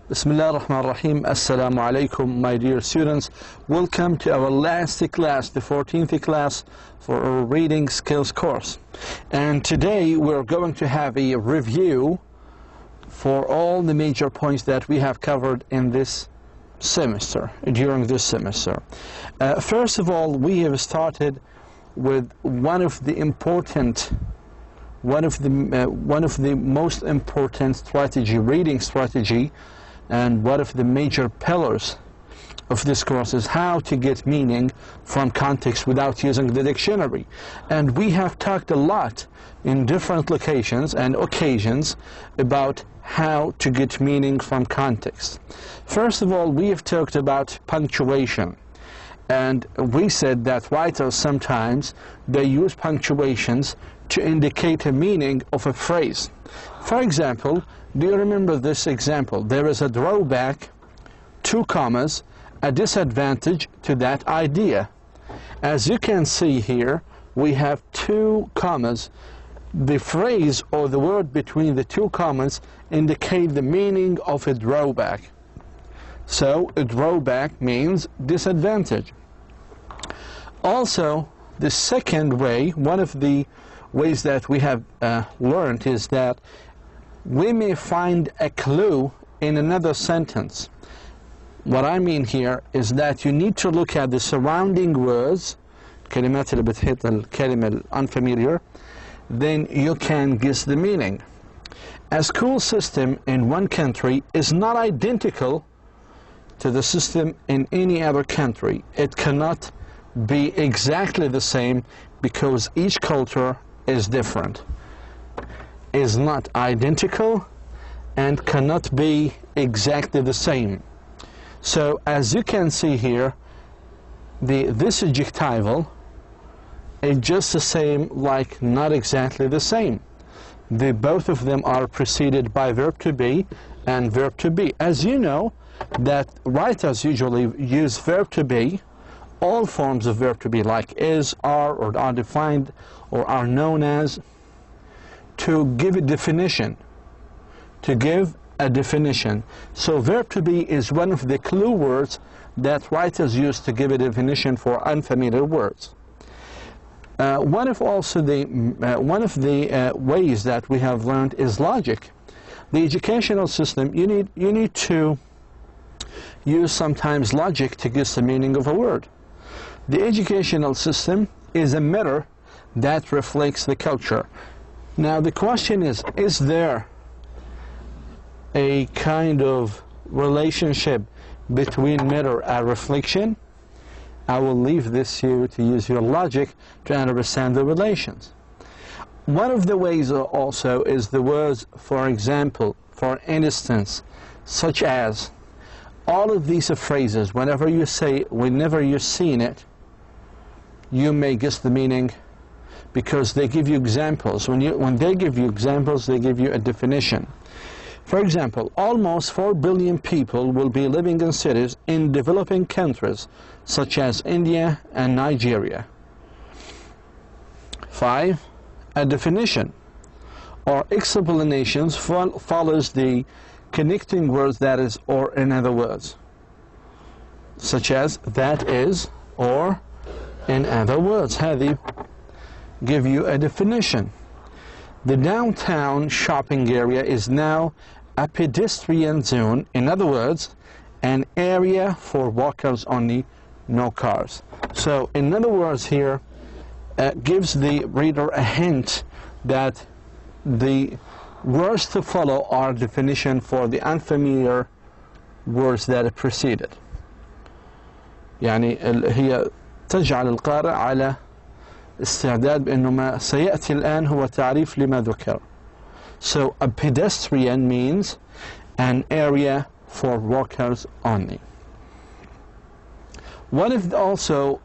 Bismillah ar-Rahman ar-Rahim. Assalamu alaikum, my dear students. Welcome to our last class, the 14th class for our reading skills course. And today we're going to have a review for all the major points that we have covered in this semester, during this semester. First of all, we have started with one of the most important reading strategy, and one of the major pillars of this course is how to get meaning from context without using the dictionary. And we have talked a lot in different locations and occasions about how to get meaning from context. First of all, we have talked about punctuation. And we said that writers sometimes they use punctuations to indicate a meaning of a phrase. For example, do you remember this example? There is a drawback, 2 commas, a disadvantage to that idea. As you can see here, we have 2 commas. The phrase or the word between the 2 commas indicate the meaning of a drawback. So a drawback means disadvantage. Also, the second way, one of the ways that we have learned is that we may find a clue in another sentence. What I mean here is that you need to look at the surrounding words, كلمات اللي بتحيط الكلمة unfamiliar, then you can guess the meaning. A school system in one country is not identical to the system in any other country. It cannot be exactly the same because each culture is different, is not identical, and cannot be exactly the same. So as you can see here, this adjectival is just the same, like not exactly the same. Both of them are preceded by verb to be and verb to be. As you know, that writers usually use verb to be, all forms of verb to be, like is, are, or are defined, or are known as, to give a definition. So verb to be is one of the clue words that writers use to give a definition for unfamiliar words. One of the ways that we have learned is logic. The educational system, you need to use sometimes logic to guess the meaning of a word. The educational system is a mirror that reflects the culture. Now the question is there a kind of relationship between mirror and reflection? I will leave this to you to use your logic to understand the relations. One of the ways also is the words, for example, for instance, such as. All of these phrases, whenever you've seen it, you may guess the meaning because they give you examples. When they give you examples, they give you a definition. For example, almost 4 billion people will be living in cities in developing countries such as India and Nigeria. 5. A definition or explanations follows the connecting words that is, or in other words, such as that is, or in other words. هذه give you a definition. The downtown shopping area is now a pedestrian zone. In other words, an area for walkers only, no cars. So in other words here, gives the reader a hint that the words to follow are definition for the unfamiliar words that preceded. يعني هي تجعل القارئ على استعداد بأنه ما سيأتي الآن هو تعريف لما ذكر. So a pedestrian means an area for walkers only. One of also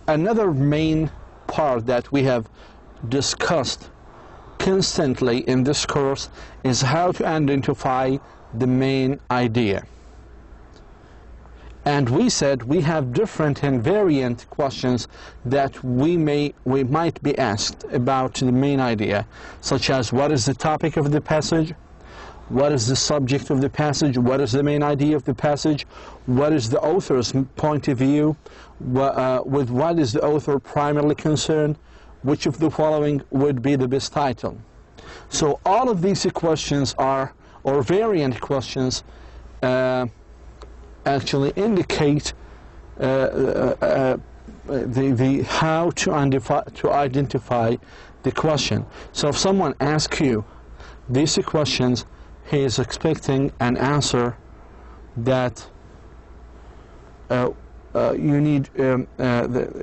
another main part that we have discussed constantly in this course is how to identify the main idea. And we said we have different and variant questions that we might be asked about the main idea, such as what is the topic of the passage, what is the subject of the passage, what is the main idea of the passage, what is the author's point of view, with what is the author primarily concerned, which of the following would be the best title. So all of these questions are, or variant questions, actually indicate the how to identify the question. So if someone asks you these questions, he is expecting an answer that you need,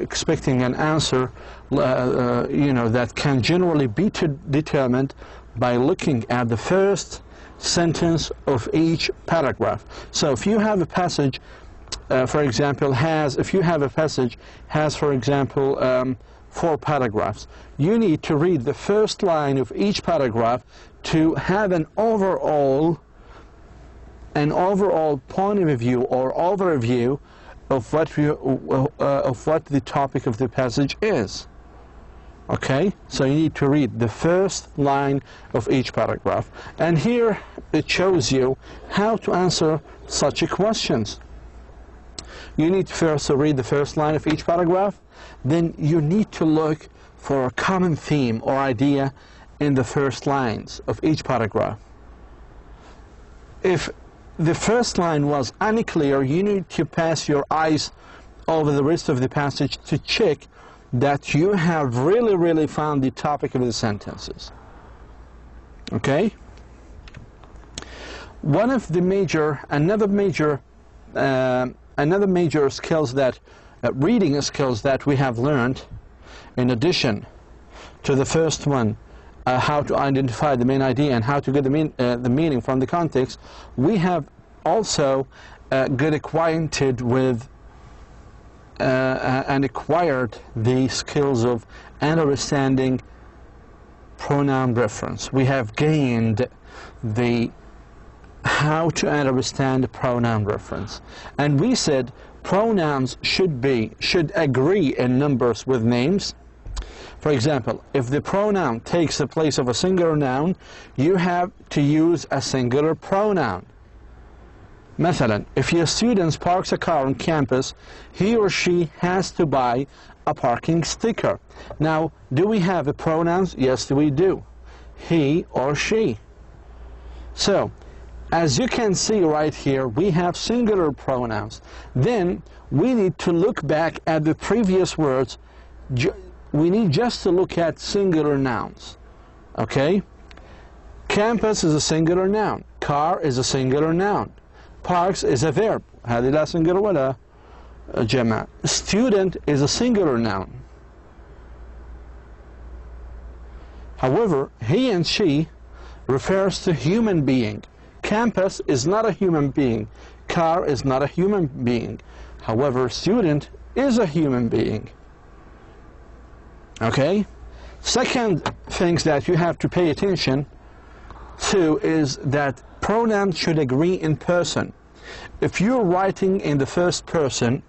expecting an answer, that can generally be determined by looking at the first sentence of each paragraph. So if you have a passage, for example, if you have a passage has, for example, 4 paragraphs, you need to read the first line of each paragraph to have an overall point of view or overview of what the topic of the passage is. Okay, so you need to read the first line of each paragraph, and here it shows you how to answer such questions. You need to first read the first line of each paragraph, then you need to look for a common theme or idea in the first lines of each paragraph. If the first line was unclear, you need to pass your eyes over the rest of the passage to check that you have really found the topic of the sentences. Okay? Another major skills that reading skills that we have learned, in addition to the first one, how to identify the main idea and how to get the meaning from the context, we have also got acquainted with and acquired the skills of understanding pronoun reference. We have gained the how to understand pronoun reference, and we said pronouns should agree in numbers with names. For example, if the pronoun takes the place of a singular noun, you have to use a singular pronoun. مثلا, if your student parks a car on campus, he or she has to buy a parking sticker. Now, do we have the pronouns? Yes, we do. He or she. So, as you can see right here, we have singular pronouns. Then, we need to look back at the previous words. We need just to look at singular nouns. Okay? Campus is a singular noun. Car is a singular noun. Parks is a verb. هذه لا singular ولا جمع. Student is a singular noun. However, he and she refers to human being. Campus is not a human being. Car is not a human being. However, student is a human being. Okay? Second things that you have to pay attention to is that pronouns should agree in person. If you're writing in the first person,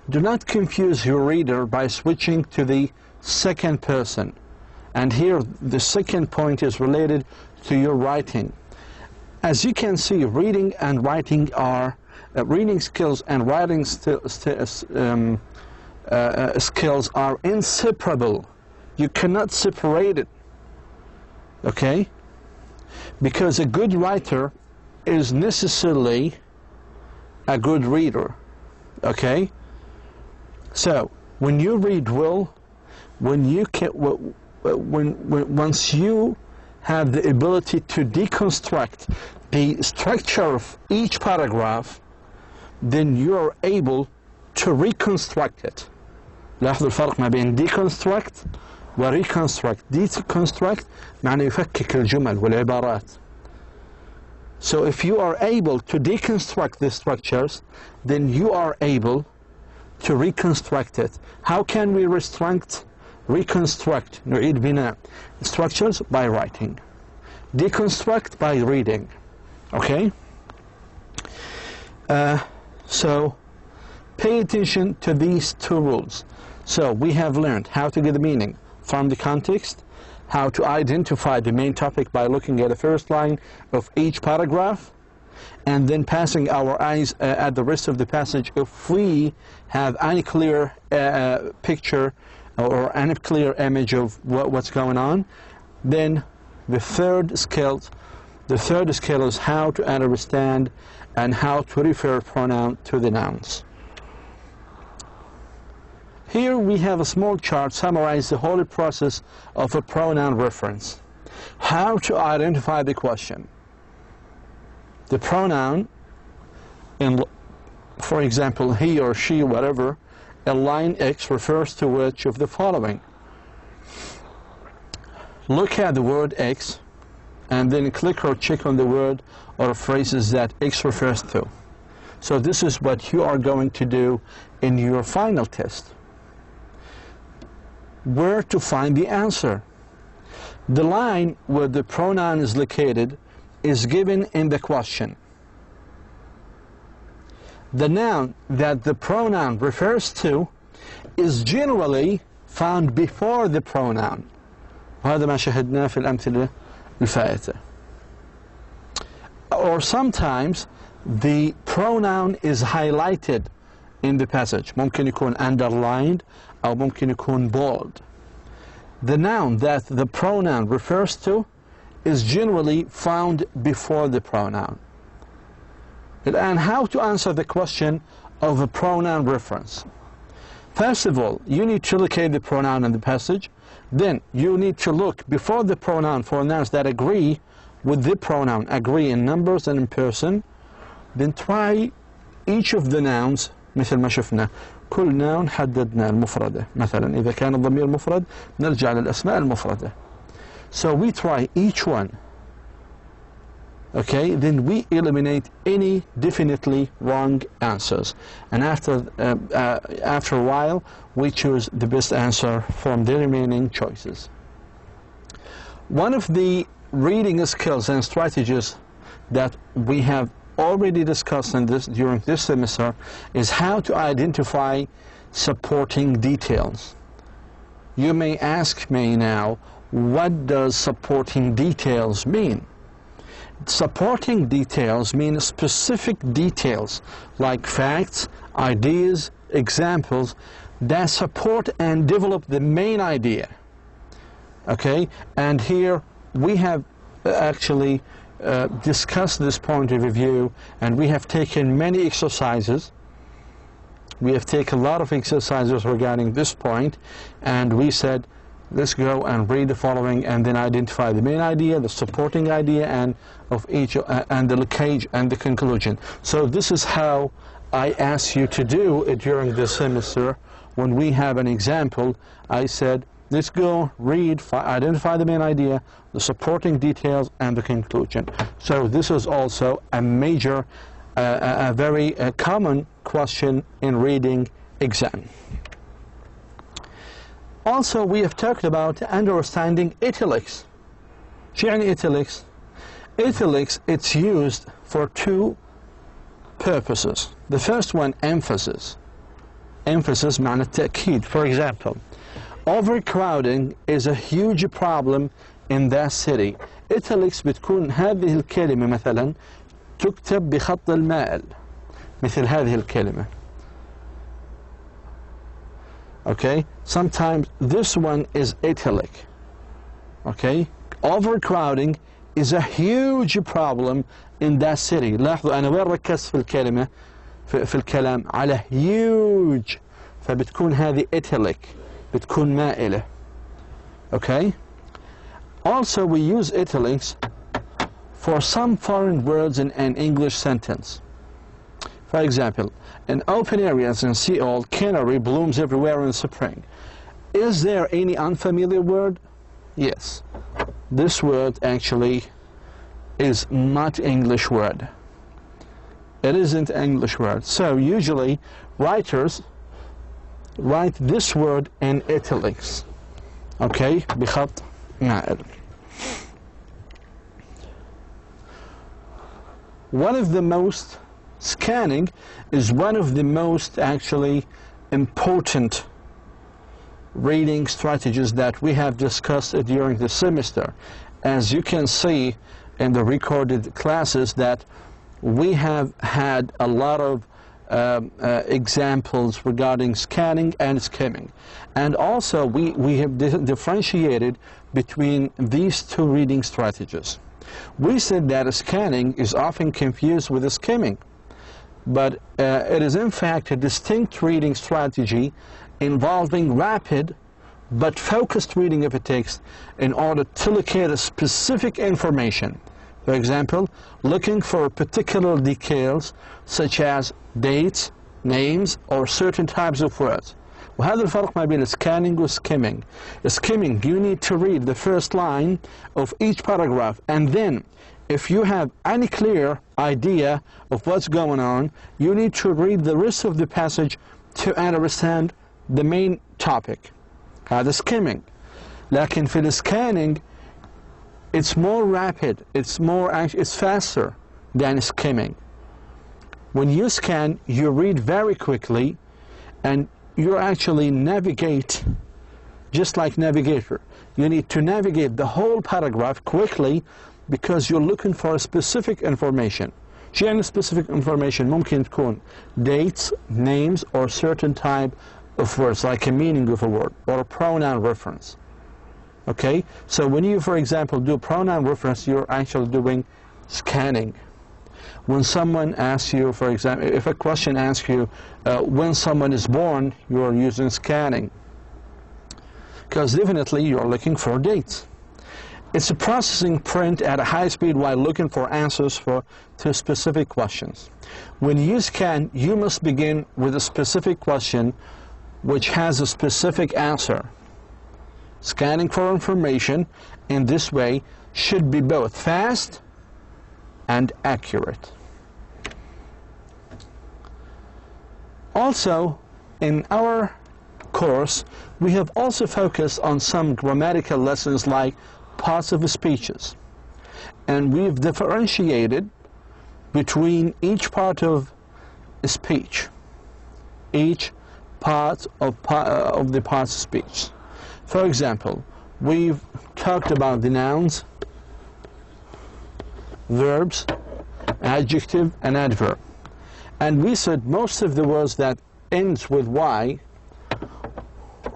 do not confuse your reader by switching to the second person. And here the second point is related to your writing. As you can see, reading and writing are reading skills and writing skills are inseparable. You cannot separate it. Okay? Because a good writer is necessarily a good reader. Okay? So, when you read well, once you have the ability to deconstruct the structure of each paragraph, then you are able to reconstruct it. لاحظوا الفرق ما بين deconstruct و reconstruct. deconstruct معنى يفكك الجمل والعبارات. So if you are able to deconstruct the structures, then you are able to reconstruct it. How can we reconstruct نعيد بناء structures? By writing. Deconstruct by reading. Okay? So pay attention to these two rules. So we have learned how to get the meaning from the context, how to identify the main topic by looking at the first line of each paragraph, and then passing our eyes at the rest of the passage if we have any clear picture or any clear image of what's going on. Then the third skill is how to understand and how to refer pronoun to the nouns. Here we have a small chart summarizing the whole process of a pronoun reference. How to identify the question. The pronoun, for example, he or she, whatever, in line X refers to which of the following? Look at the word X and then click or check on the word or phrases that X refers to. So this is what you are going to do in your final test. Where to find the answer? The line where the pronoun is located is given in the question. The noun that the pronoun refers to is generally found before the pronoun. وهذا ما شاهدناه في الأمثلة الفائتة. Or sometimes the pronoun is highlighted in the passage. ممكن يكون underlined أو ممكن يكون bold. The noun that the pronoun refers to is generally found before the pronoun. And how to answer the question of a pronoun reference? First of all, you need to locate the pronoun in the passage. Then you need to look before the pronoun for nouns that agree with the pronoun, agree in numbers and in person. Then try each of the nouns مثل ما شفنا. كل نون حددنا المفردة. مثلا إذا كان الضمير مفرد نرجع للأسماء المفردة. So we try each one. Okay, then we eliminate any definitely wrong answers, and after a while we choose the best answer from the remaining choices. One of the reading skills and strategies that we have already discussed during this semester is how to identify supporting details. You may ask me now, what does supporting details mean? Supporting details mean specific details like facts, ideas, examples that support and develop the main idea. Okay, and here we have actually discussed this point of view, and we have taken many exercises. We have taken a lot of exercises regarding this point, and we said, let's go and read the following and then identify the main idea, the supporting idea, and of each and the linkage and the conclusion. So this is how I ask you to do it during this semester. When we have an example, I said, let's go read, identify the main idea, the supporting details, and the conclusion. So this is also a major, a very common question in reading exam. Also, we have talked about understanding italics. شو يعني italics? Italics, it's used for two purposes. The first one, emphasis. Emphasis معنى التأكيد. For example, overcrowding is a huge problem in that city. Italics بتكون هذه الكلمة مثلا تكتب بخط المائل مثل هذه الكلمة. Okay, sometimes this one is italic. Okay, overcrowding is a huge problem in that city. لاحظوا أنا وين ركزت في الكلمة في الكلام على huge، فبتكون هذه italic، بتكون مائلة. Okay. Also, we use italics for some foreign words in an English sentence. For example, in open areas in Seoul, canary blooms everywhere in spring. Is there any unfamiliar word? Yes. This word actually is not English word. It isn't English word. So usually writers write this word in italics. Okay, بخط مائل. One of the most scanning is one of the most actually important reading strategies that we have discussed during the semester. As you can see in the recorded classes, that we have had a lot of examples regarding scanning and skimming. And also we have differentiated between these two reading strategies. We said that scanning is often confused with skimming, but it is in fact a distinct reading strategy involving rapid but focused reading of a text in order to locate a specific information. For example, looking for particular details such as dates, names, or certain types of words. وهذا الفرق ما بين scanning و skimming. Skimming, you need to read the first line of each paragraph, and then if you have any clear idea of what's going on, you need to read the rest of the passage to understand the main topic. هذا skimming. لكن في scanning, it's more rapid, it's faster than skimming. When you scan, you read very quickly, and you actually navigate just like navigator. You need to navigate the whole paragraph quickly because you're looking for a specific information. شو يعني specific information؟ ممكن تكون dates, names, or certain type of words, like a meaning of a word or a pronoun reference. Okay, so when you, for example, do pronoun reference, you're actually doing scanning. When someone asks you, for example, if a question asks you when someone is born, you're using scanning, because definitely you're looking for dates. It's a processing print at a high speed while looking for answers to specific questions. When you scan, you must begin with a specific question which has a specific answer. Scanning for information in this way should be both fast and accurate. Also, in our course, we have also focused on some grammatical lessons like passive speeches, and we've differentiated between each part of speech, each part of the parts of speech. For example, we've talked about the nouns, verbs, adjective, and adverb. And we said most of the words that ends with y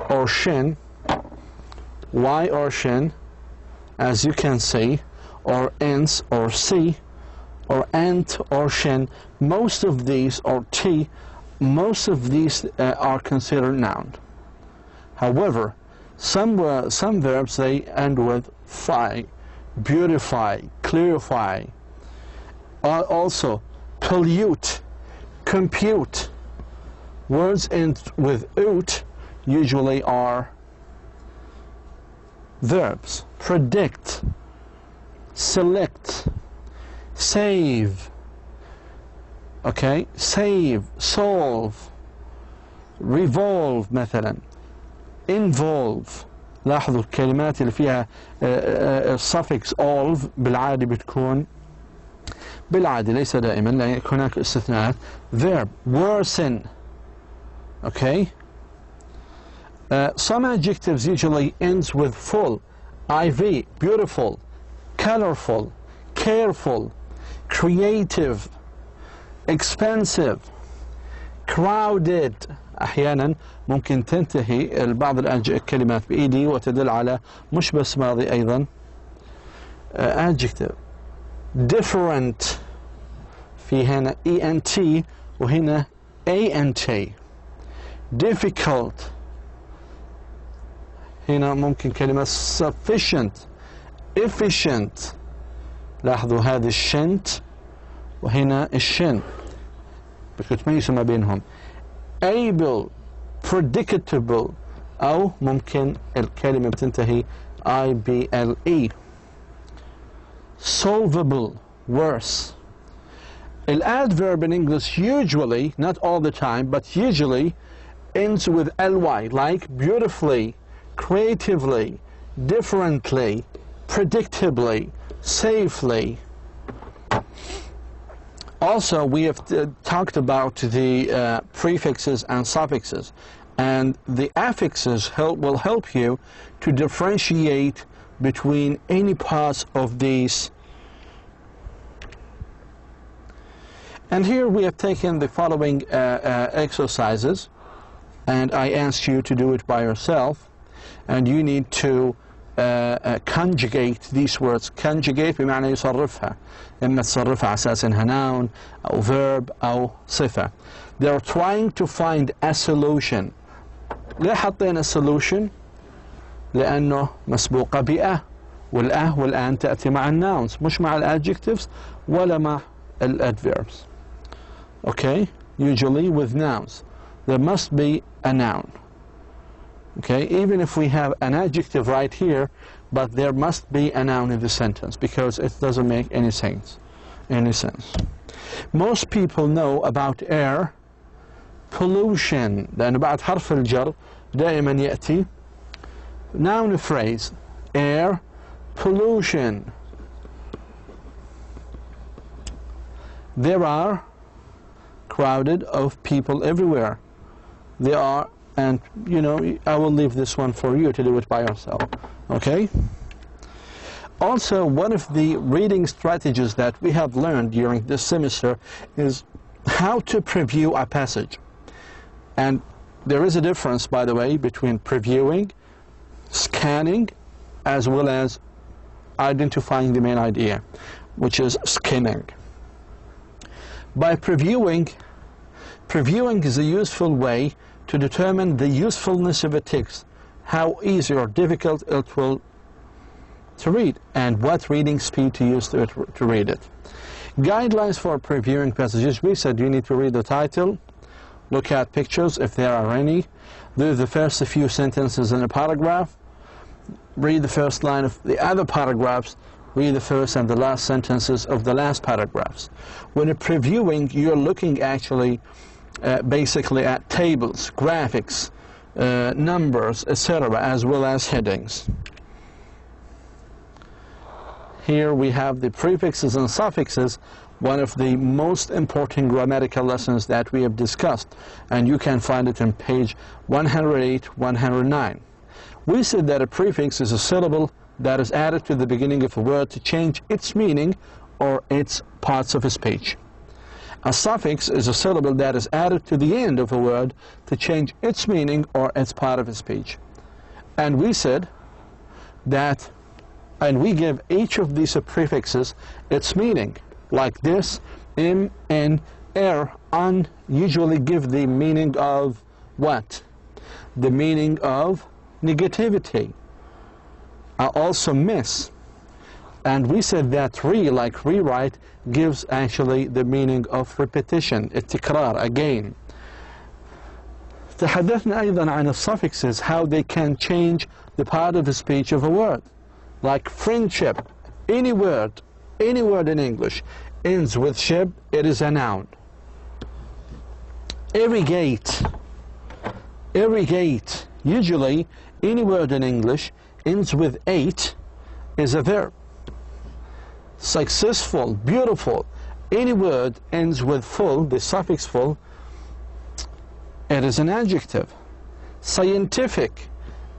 or shin, as you can see, or ends or c, or ant or shin, most of these, or t, most of these are considered noun. However, some verbs, they end with fy, beautify, clarify. Also, pollute, compute. Words end with ut usually are verbs. Predict, select, save. Okay, save, solve, revolve مثلا. involve. لاحظوا الكلمات اللي فيها suffix olve بالعادة بتكون بالعادة ليس دائما، لا هناك استثناءات. verb worsen. Okay, some adjectives usually ends with full, iv, beautiful, colorful, careful, creative, expensive, crowded. أحيانا ممكن تنتهي بعض الكلمات بإيدي وتدل على مش بس ماضي أيضا. adjective different، في هنا ENT وهنا ANT. difficult، هنا ممكن كلمة sufficient، efficient. لاحظوا هذه الشنت وهنا الشن بتميزوا ما بينهم. able، predictable، أو ممكن الكلمة بتنتهي IBLE. solvable، worse. The adverb in English usually, not all the time, but usually ends with ly, like beautifully, creatively, differently, predictably, safely. Also, we have talked about the prefixes and suffixes, And the affixes will help you to differentiate between any parts of these. And here we have taken the following exercises, and I asked you to do it by yourself, and you need to conjugate these words. Conjugate بمعنى يصرفها، إما تصرفها على أساس إنها noun أو verb أو صفة. They're trying to find a solution. ليه حطينا solution؟ لأنه مسبوقة بأ، والأه والآن تأتي مع الناونز مش مع الادجectives ولا مع الادverbs. Okay, usually with nouns there must be a noun. Okay, even if we have an adjective right here, but there must be a noun in the sentence because it doesn't make any sense. Most people know about air pollution لأن بعد حرف الجر دائما يأتي noun phrase air pollution. There are crowded of people everywhere. They are, and you know, I will leave this one for you to do it by yourself. Okay? Also, one of the reading strategies that we have learned during this semester is how to preview a passage. And there is a difference, by the way, between previewing, scanning, as well as identifying the main idea, which is skimming. By previewing is a useful way to determine the usefulness of a text, how easy or difficult it will to read, and what reading speed to use to read it. Guidelines for previewing passages: we said you need to read the title, look at pictures if there are any, do the first few sentences in a paragraph, read the first line of the other paragraphs, read the first and the last sentences of the last paragraphs. When previewing, you're looking actually basically at tables, graphics, numbers, etc., as well as headings. Here we have the prefixes and suffixes, one of the most important grammatical lessons that we have discussed, and you can find it on page 108, 109. We said that a prefix is a syllable that is added to the beginning of a word to change its meaning or its parts of a speech. A suffix is a syllable that is added to the end of a word to change its meaning or its part of a speech. And we said that, and we give each of these prefixes its meaning. Like this, im, in, er, an usually give the meaning of what? The meaning of negativity. Also miss. And we said that re, like rewrite, gives actually the meaning of repetition, التكرار, again. تحدثنا أيضا عن suffixes, how they can change the part of the speech of a word. Like friendship, any word in English ends with ship, it is a noun. Irrigate, usually any word in English ends with ate is a verb. Successful, beautiful, any word ends with full, the suffix full, it is an adjective. Scientific,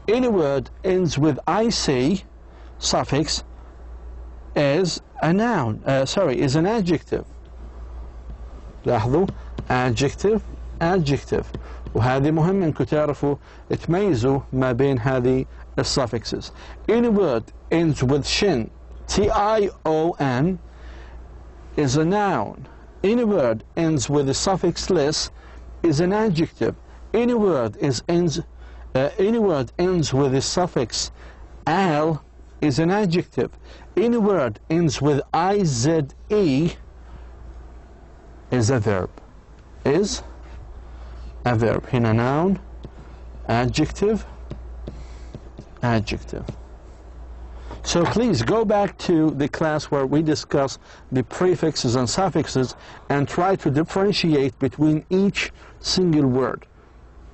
any word ends with IC suffix is a noun, is an adjective. لاحظوا adjective وهذه مهم انكم تعرفوا تميزوا ما بين هذه الsuffixes. Any word ends with shin, tion, is a noun. Any word ends with the suffix less is an adjective. Any word ends with the suffix al is an adjective. Any word ends with ize is a verb. Is a verb. هنا noun, adjective. So please go back to the class where we discuss the prefixes and suffixes and try to differentiate between each single word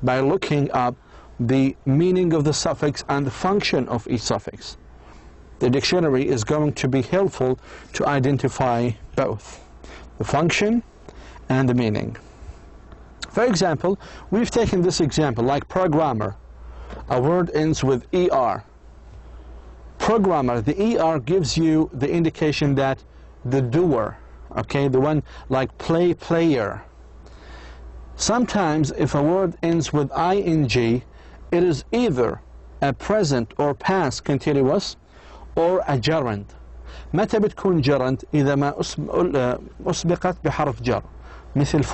by looking up the meaning of the suffix and the function of each suffix. The dictionary is going to be helpful to identify both the function and the meaning. For example, we've taken this example like programmer. A word ends with ER. Programmer, the ER gives you the indication that the doer, okay, the one like player. Sometimes if a word ends with ing, it is either a present or past continuous or a gerund. متى بتكون gerund؟ إذا ما أسبقت بحرف جر مثل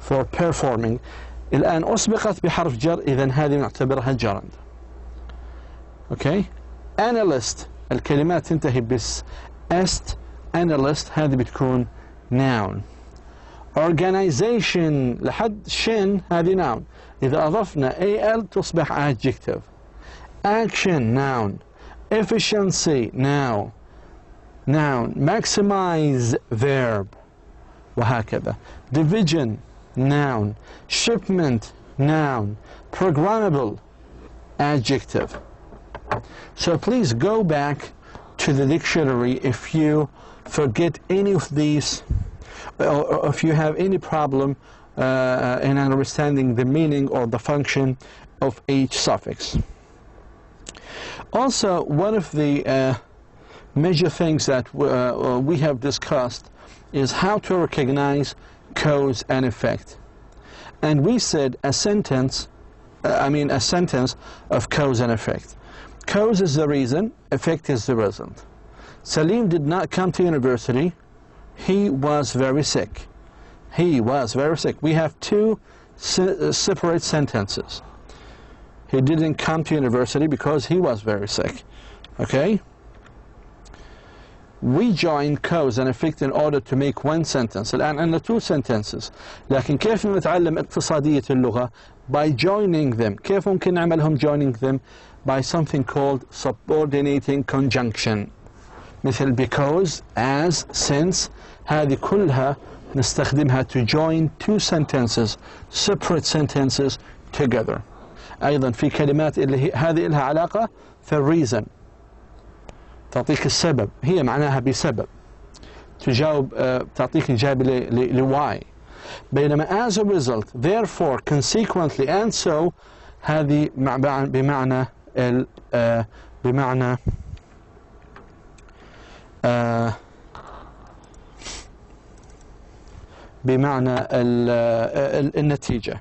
for performing. الآن أسبقت بحرف جر، إذن هذه نعتبرها gerund. okay. analyst، الكلمات تنتهي بس est analyst، هذه بتكون noun. organization لحد شن هذه noun، إذا أضفنا al تصبح adjective. action noun. efficiency noun. maximize verb، وهكذا. division noun. shipment noun. programmable adjective. So please go back to the dictionary if you forget any of these, or if you have any problem in understanding the meaning or the function of each suffix. Also, one of the major things that we have discussed is how to recognize cause and effect. And we said a sentence of cause and effect. Cause is the reason, effect is the result. Salim did not come to university. He was very sick. He was very sick. We have two separate sentences. He didn't come to university because he was very sick. Okay? We join cause and effect in order to make one sentence. الآن عندنا two sentences. لكن كيف نتعلم اقتصادية اللغة؟ By joining them. كيف ممكن نعملهم joining them؟ By something called subordinating conjunction. مثل because, as, since. هذه كلها نستخدمها to join two sentences, separate sentences together. أيضا في كلمات اللي هذه لها علاقة في reason. تعطيك السبب، هي معناها بسبب. تجاوب تعطيك إجابة why. بينما as a result, therefore, consequently, and so هذه بمعنى النتيجة.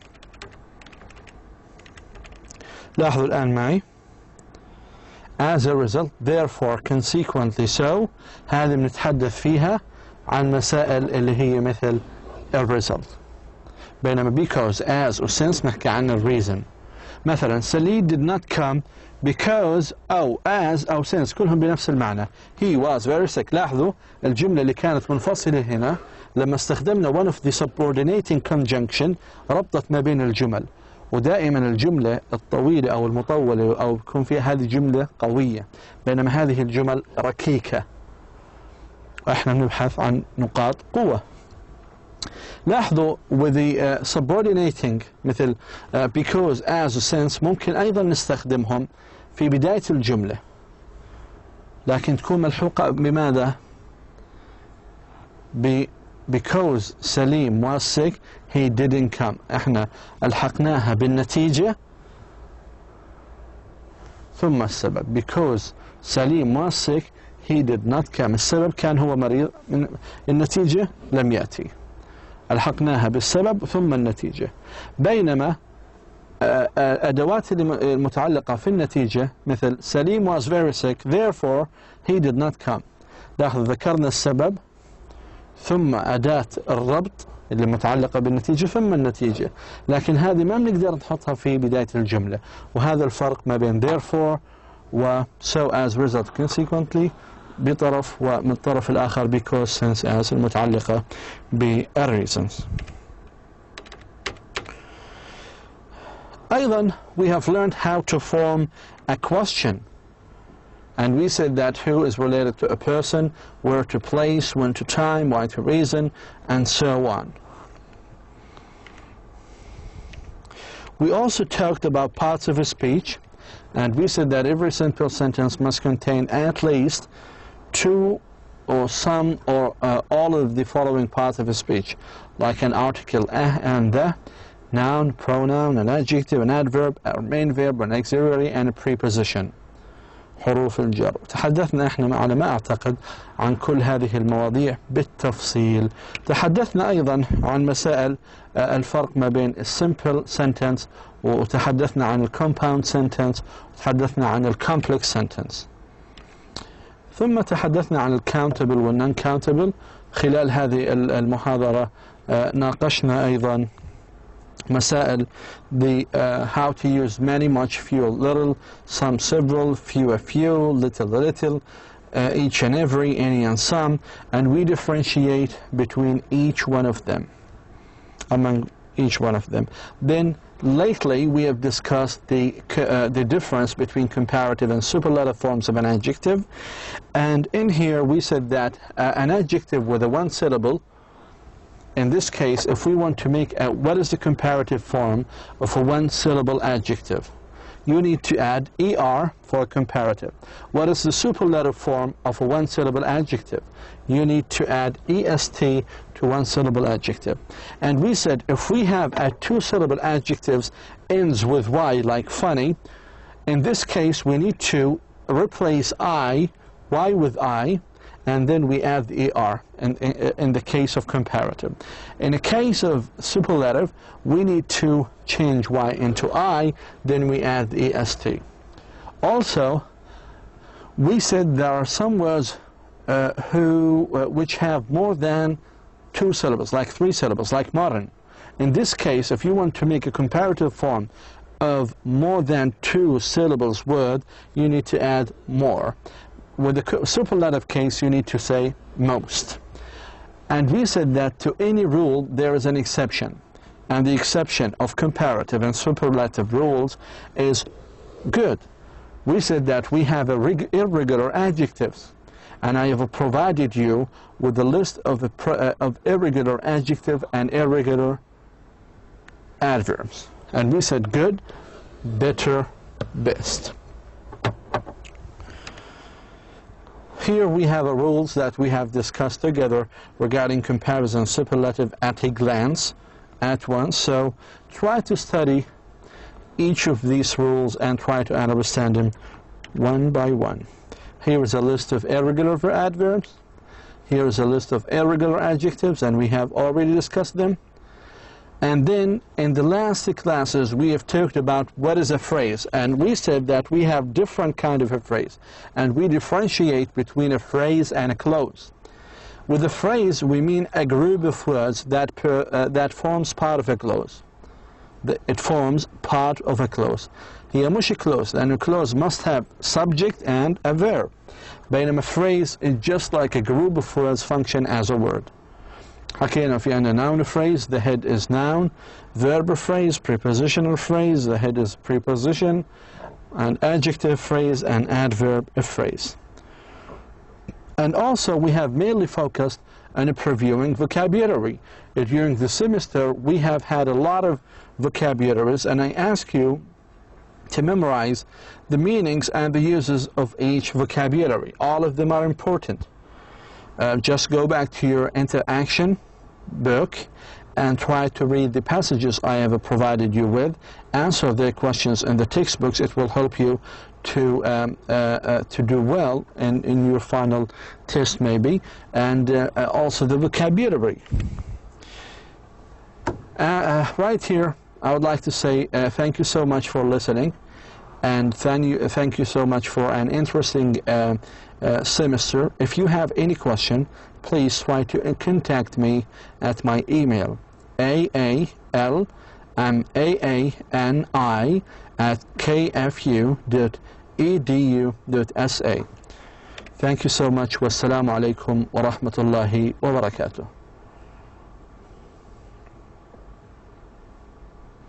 لاحظوا الآن معي. As a result, therefore, consequently, so هذه بنتحدث فيها عن مسائل اللي هي مثل result. بينما because, as و since نحكي عن reason. مثلا Salid did not come because أو as أو since كلهم بنفس المعنى. He was very sick. لاحظوا الجملة اللي كانت منفصلة هنا لما استخدمنا one of the subordinating conjunction ربطت ما بين الجمل. ودائما الجملة الطويلة أو المطولة أو يكون فيها هذه جملة قوية، بينما هذه الجمل ركيكة، وإحنا نبحث عن نقاط قوة. لاحظوا with the subordinating مثل because, as و since ممكن أيضا نستخدمهم في بداية الجملة، لكن تكون ملحوقة بماذا؟ because Salim was sick, he didn't come. احنا الحقناها بالنتيجة ثم السبب. because Salim was sick, he did not come. السبب كان هو مريض، النتيجة لم يأتي. الحقناها بالسبب ثم النتيجة. بينما أدوات المتعلقة في النتيجة مثل Salim was very sick, therefore he did not come. لاحظوا ذكرنا السبب ثم أداة الربط اللي متعلقة بالنتيجة ثم النتيجة، لكن هذه ما بنقدر نحطها في بداية الجملة، وهذا الفرق ما بين therefore و so, as, result, consequently بطرف، ومن الطرف الآخر because, since, as المتعلقة بالreasons. أيضا we have learned how to form a question. And we said that who is related to a person, where to place, when to time, why to reason, and so on. We also talked about parts of a speech, and we said that every simple sentence must contain at least two or some or all of the following parts of a speech, like an article and the, noun, pronoun, an adjective, an adverb, a main verb, an auxiliary, and a preposition. حروف الجر. تحدثنا احنا على ما اعتقد عن كل هذه المواضيع بالتفصيل. تحدثنا ايضا عن مسائل الفرق ما بين السمبل sentence، وتحدثنا عن الكومباوند sentence، وتحدثنا عن الكومبلكس sentence. ثم تحدثنا عن الكاونتبل والنون كاونتبل. خلال هذه المحاضرة ناقشنا ايضا مسائل how to use many, much, few, little, some, several, few, a few, little, little, each and every, any and some, and we differentiate between each one of them, among each one of them. Then lately we have discussed the difference between comparative and superlative forms of an adjective, and in here we said that an adjective with a one syllable, in this case, if we want to make what is the comparative form of a one-syllable adjective, you need to add ER for comparative. What is the superlative form of a one-syllable adjective? You need to add EST to one-syllable adjective. And we said if we have a two-syllable adjectives ends with Y, like funny, in this case we need to replace Y with I, and then we add the ER in the case of comparative. In the case of superlative, we need to change Y into I, then we add the EST. Also, we said there are some words which have more than two syllables, like three syllables, like modern. In this case, if you want to make a comparative form of more than two syllables word, you need to add more. With the superlative case, you need to say most. And we said that to any rule there is an exception, and the exception of comparative and superlative rules is good. We said that we have irregular adjectives, and I have provided you with a list of irregular adjective and irregular adverbs. And we said good, better, best. Here we have rules that we have discussed together regarding comparison superlative at a glance, at once. So try to study each of these rules and try to understand them one by one. Here is a list of irregular adverbs. Here is a list of irregular adjectives, and we have already discussed them. And then in the last classes we have talked about what is a phrase, and we said that we have different kind of a phrase, and we differentiate between a phrase and a clause. With a phrase we mean a group of words that forms part of a clause. It forms part of a clause. هي مش clause, and a clause must have subject and a verb. بينما a phrase is just like a group of words function as a word. حكينا في أن noun phrase, the head is noun, verb phrase, prepositional phrase, the head is preposition, and adjective phrase and adverb phrase. And also we have mainly focused on previewing vocabulary. During the semester we have had a lot of vocabularies, and I ask you to memorize the meanings and the uses of each vocabulary. All of them are important. Just go back to your interaction book and try to read the passages I have provided you with. Answer their questions in the textbooks. It will help you to do well in your final test maybe, and also the vocabulary. Right here I would like to say thank you so much for listening, and thank you so much for an interesting semester. If you have any question, please try to contact me at my email aalmani@kfu.edu.sa. Thank you so much. Wassalamu alaikum wa rahmatullahi wa barakatuh.